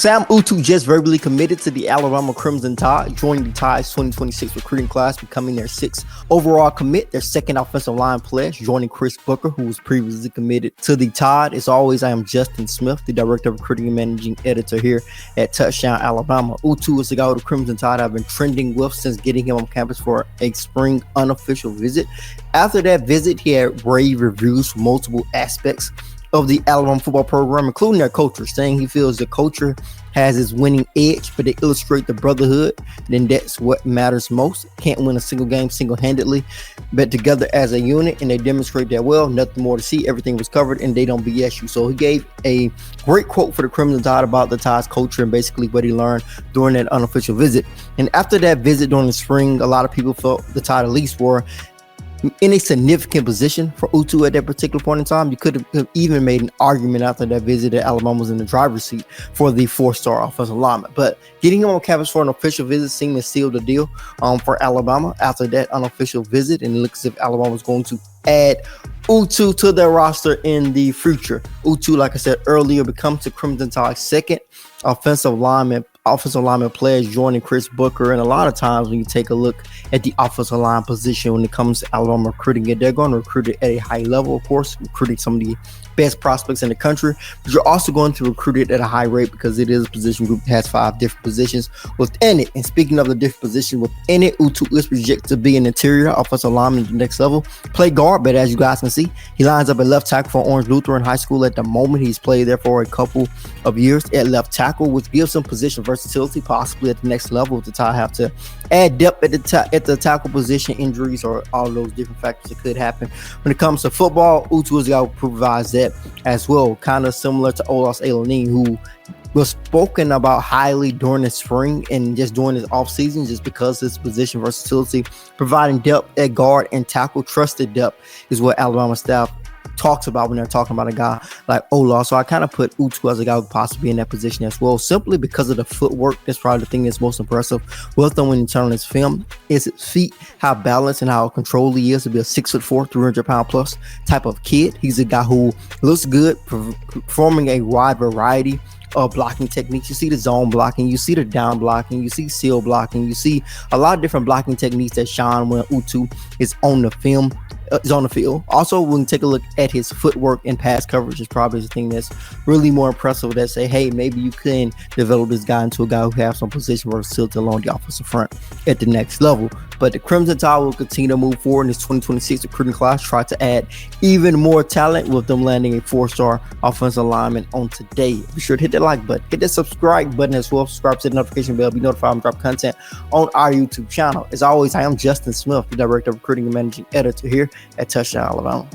Sam Utu just verbally committed to the Alabama Crimson Tide, joining the Tide's 2026 recruiting class, becoming their sixth overall commit, their second offensive line pledge, joining Chris Booker, who was previously committed to the Tide. As always, I am Justin Smith, the Director of Recruiting and Managing Editor here at Touchdown Alabama. Utu is the guy with the Crimson Tide I've been trending with since getting him on campus for a spring unofficial visit. After that visit, he had rave reviews from multiple aspects of the Alabama football program, including their culture, saying he feels the culture has his winning edge, but they illustrate the brotherhood. Then that's what matters most. Can't win a single game single-handedly, but together as a unit, and they demonstrate that well. Nothing more to see. Everything was covered, and they don't BS you. So he gave a great quote for the Crimson Tide about the Tide's culture and basically what he learned during that unofficial visit. And after that visit during the spring, a lot of people felt the Tide at least were in a significant position for Utu at that particular point in time. You could have even made an argument after that visit that Alabama was in the driver's seat for the four-star offensive lineman. But getting him on campus for an official visit seemed to seal the deal for Alabama after that unofficial visit. And it looks as if Alabama was going to add Utu to their roster in the future. Utu, like I said earlier, becomes the Crimson Tide's second offensive lineman players, joining Chris Booker. And a lot of times when you take a look at the offensive line position when it comes to Alabama recruiting, they're going to recruit it at a high level, of course, recruiting some of the best prospects in the country, but you're also going to recruit it at a high rate because it is a position group that has 5 different positions within it. And speaking of the different positions within it, Utu is projected to be an interior offensive lineman at the next level, play guard, but as you guys can see, he lines up at left tackle for Orange Lutheran High School at the moment. He's played there for a couple of years at left tackle, which gives him position versatility, possibly at the next level if the Tide have to add depth at the tackle position, injuries, or all of those different factors that could happen. When it comes to football, Utu is the guy who provides that as well, kind of similar to Olas Eleni, who was spoken about highly during the spring and just during his offseason, just because his position versatility, providing depth at guard and tackle. Trusted depth is what Alabama staff talks about when they're talking about a guy like Ola. So I kind of put Utu as a guy who could possibly be in that position as well, simply because of the footwork. That's probably the thing that's most impressive with him when you turn on his film, is his feet, how balanced and how controlled he is to be a 6'4", 300-pound plus type of kid. He's a guy who looks good, performing a wide variety of blocking techniques. You see the zone blocking, you see the down blocking, you see seal blocking, you see a lot of different blocking techniques that shine when Utu is on the film. Is on the field. Also, we can take a look at his footwork and pass coverage is probably the thing that's really more impressive, that say, hey, maybe you can develop this guy into a guy who has some position versatility along the offensive front at the next level. But the Crimson Tide will continue to move forward in this 2026 recruiting class, try to add even more talent, with them landing a 4-star offensive lineman on today. Be sure to hit that like button, hit that subscribe button as well, subscribe to the notification bell, be notified when I drop content on our YouTube channel. As always, I am Justin Smith, the Director of Recruiting and Managing Editor here at Touchdown Alabama.